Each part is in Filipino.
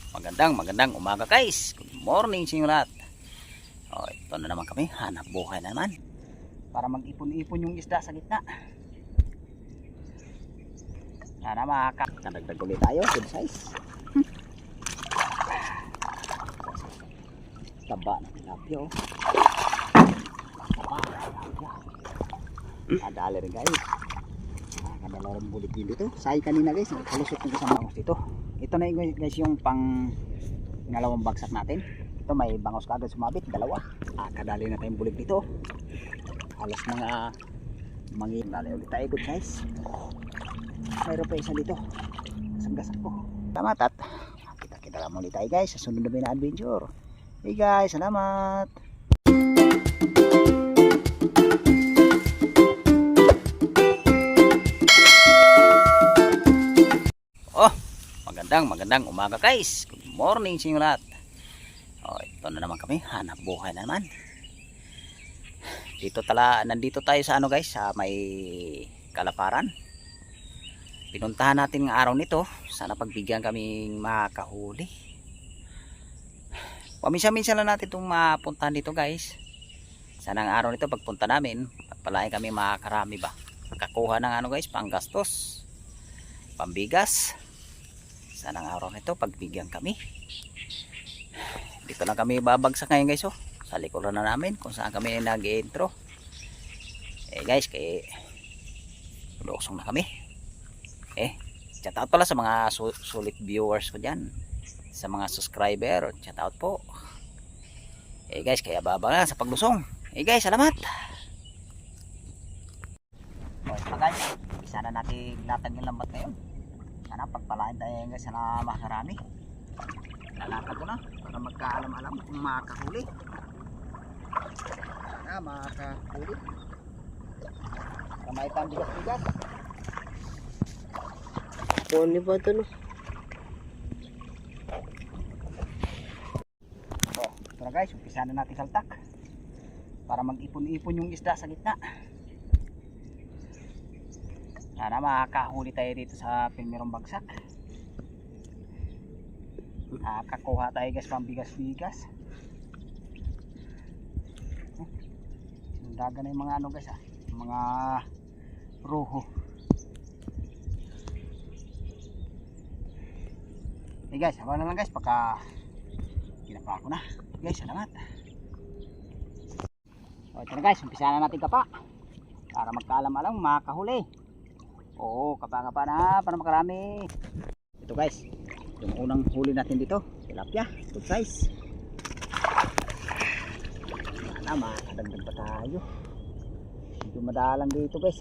Magandang umaga guys. Good morning sa inyo lahat. Ito na naman kami, hanap buhay na naman. Para mag-ipon-ipon yung isda sa gitna. Sana makakadagdag ulit tayo, good size. Taba na tilapia oh. Taba na tilapia. Adali rin guys. Kadala rin bulit din dito. Say kanina guys, halusot ng isang bangos dito. Ito na guys yung pang ngalawang bagsak natin. Ito may bangos kagad sumabit, dalawa. Kadali na tayong bulig dito. Halos mga mangin. Dali ulit tayo, good size. Mayroon pa isa dito. Gasang-gasak ko. Salamat at kita-kita lang ulit tayo guys sa sunod na adventure. Hey guys, salamat. Magandang umaga guys. Good morning sa inyo lahat. Ito na naman kami, hanap buhay na naman. Nandito tayo sa ano guys, sa may Kalaparan. Pinuntahan natin ng araw nito. Sana pagbigyan kaming makahuli. Paminsan-minsan lang natin itong mapuntahan dito guys. Sana ang araw nito pagpunta namin, pagpalain kami makakarami ba. Kakuha ng ano guys, panggastos, pambigas. Sana ang araw nito pagbigyan kami. Dito lang kami babagsak ngayon guys oh. Sa likuran na namin kung saan kami nag-intro. Guys, lusong na kami. Shout out pala sa mga sulit viewers ko dyan. Sa mga subscriber, shout out po. Guys, kaya baba na sa paglusong. Guys, salamat. Guys, isa na natin latag yung lambat ngayon. Sana pagpalain tayo guys, sana makarami. Lalakad ko na para magkaalam-alam kung makahuli. Sana makahuli. Para may bigas-bigas. Pwede ba ito no? Ito na guys, umpisa na natin saltak. Para mag-ipon-ipon yung isda sa gitna. Sana makakahuli tayo dito sa primerong bagsak. Kakuha tayo guys pang bigas-bigas. Sinundagan na yung mga ano guys mga roho. Guys, hawa na lang guys pagka kinapa ko na. Guys, salamat. Ito na guys, umpisa na natin kapa. Para magkaalam-alam makahuli. Oo, kapa-kapa na para makarami. Ito guys, yung unang huli natin dito, tilapia, good size. Sana makadagdag pa tayo. Medyo madalang dito guys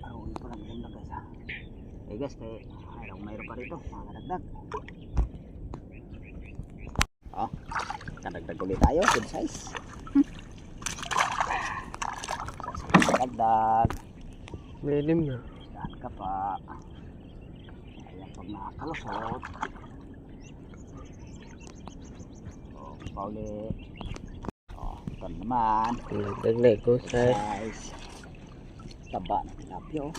Huli ko lang ganda guys guys, kaya mayroon pa rito, makadagdag. Kadagdag ulit tayo, good size. Dagdag. Melim na. Saan ka pa? Ayan pag nakakalusot. Pa ulit. Ito naman. Dagdag ko sa size. Taba na tilapia oh.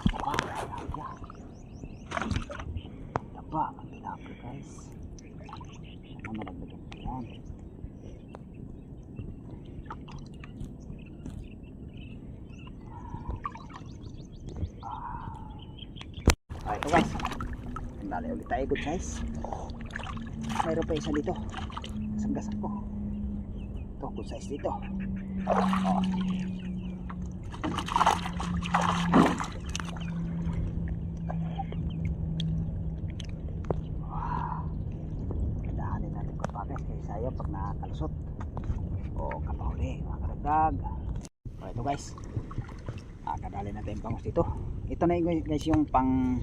Taba na tilapia. Taba na tilapia guys. Sana malagdagan ko yan. Ito guys, dali ulit tayo, good size. Mayroon pa isa dito, gasang-gasak ko. Ito, good size dito. Dahanin natin pa guys, kaya sayo pag nakakalusot. Kapahuli, makaragdag. Ito guys, kadali natin yung bangos dito. Ito na guys yung pang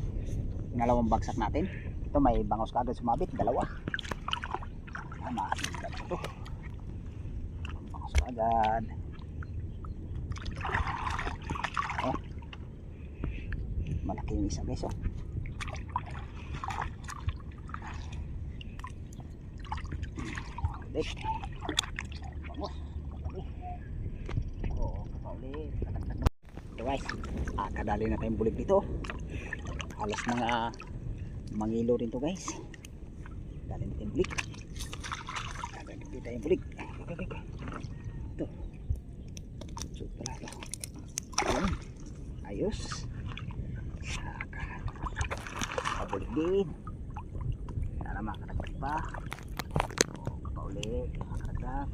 ngalawang bagsak natin. Ito may bangos kagad sumabit, dalawa. Maasigat ito. Bangos kagad. Malaki yung isa guys ulit. Bangos. Kapaulit. guys, kadali na tayong bulig dito. Halos mga mangilo rin to guys. Dali na tayong bulig. Kadali tayong bulig. Okay. Ito. Super ito. Ayun. Ayos. Pabulig din. Sana makadagdag pa. Paulit. Makadagdag.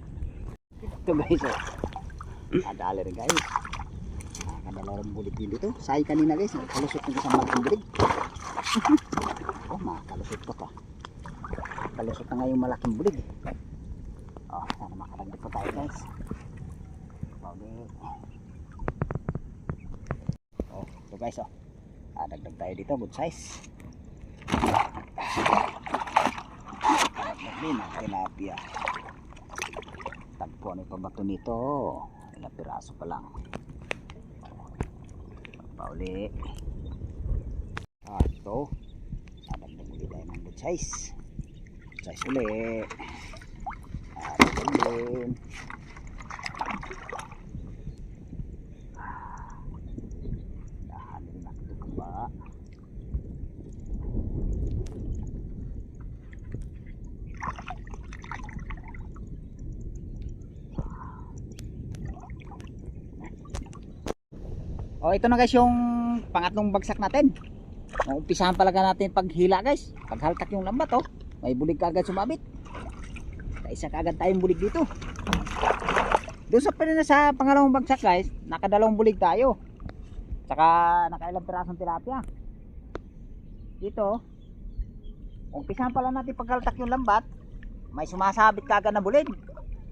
Ito guys. Kadali rin guys. Kadala rin bulig din dito. Say kanina guys. Kalusot ng isang malaking bulig. Oh, makalusot to ka. Kalusot na nga yung malaking bulig. Oh, sana makadagdag pa tayo guys. Paulit. Oh, ito guys oh. Dagdag tayo dito, good size. Dagdag din ang tilapia. Tagpo ano pa ba ito nito? Ilang piraso pa lang. Pauli. Ito. Dagdag ulit tayo ng good size. Good size ulit. Dagdag din. Oh, ito na guys yung pangatlong bagsak natin. Umpisahan palaga natin paghila guys. Paghaltak yung lambat oh. May bulig kagad sumabit. Isa kagad tayong bulig dito. Doon sa pangalawang bagsak guys, nakadalawang bulig tayo. Tsaka nakailang pirasong tilapia. Dito, umpisahan pala natin paghaltak yung lambat. May sumasabit kagad na bulig.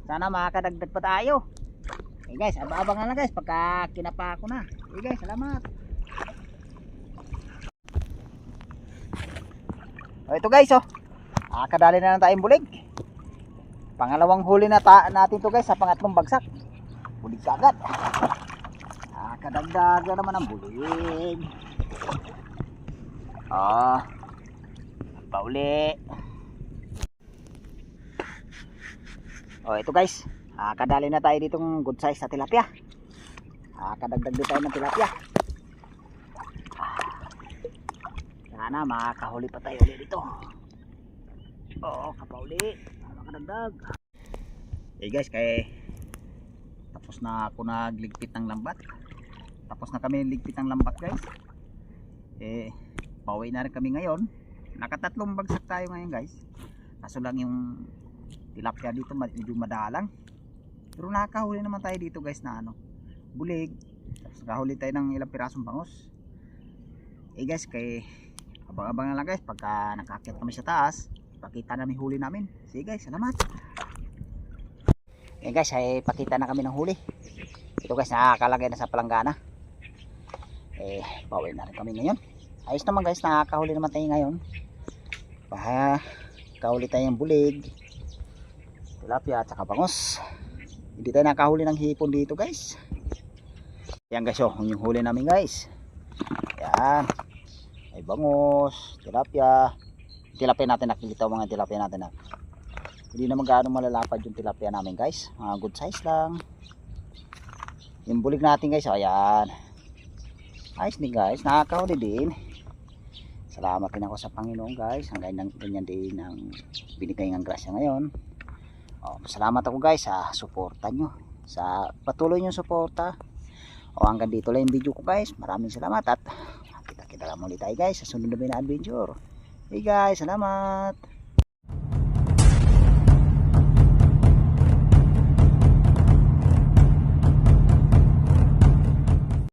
Sana makakadagdag pa tayo. Okay guys, abangan lang guys pagka kinapa ko na. Okay guys, salamat. Oh, ito guys oh. Kadali na lang tayong bulig. Pangalawang huli na natin to guys sa pangatlong bagsak. Bulig kagad. Kadagdag na naman ang bulig. Pauli. Oh, ito guys. Kadali na tayo ditong good size sa tilapia. Kadagdag din tayo ng tilapia. Sana makakahuli pa tayo ulit dito. Oo, kapauli. Makadagdag. Okay guys, tapos na ako nagligpit ng lambat. Tapos na kami ligpit ng lambat guys. Pauwi na rin kami ngayon. Nakatatlong bagsak tayo ngayon guys. Kaso lang yung tilapia dito medyo madalang. Pero nakakahuli naman tayo dito guys na bulig. Tapos nakahuli tayo ng ilang pirasong bangus. Guys, abang-abangan lang guys pagka nakakit kami sa taas. Pakita namin huli namin. Sige guys, salamat. Guys, pakita na kami ng huli. Ito guys, nakakalagay na sa palanggana. Pauwi na rin kami ngayon. Ayos naman guys, nakakahuli naman tayo ngayon. Kahuli tayo ng bulig, tilapia at saka bangus. Hindi tayo nakahuli ng hipon dito guys. Yan guys oh, yung huli namin guys. Yan. May bangus, tilapia. Tilapia natin nakikita mga tilapia natin na. Hindi naman gaano malalapad yung tilapia namin guys. Good size lang. Yung bulig natin guys, ayan. Ayos din guys, nakakahuli din. Salamat din ako sa Panginoon guys. Hanggang ganyan din ang binigay ng grasya ngayon. Salamat ako guys sa suporta nyo. Sa patuloy nyo suporta. Hanggang dito lang yung video ko guys. Maraming salamat at kita-kita lang ulit tayo guys sa sunod na adventure. Hey guys, salamat.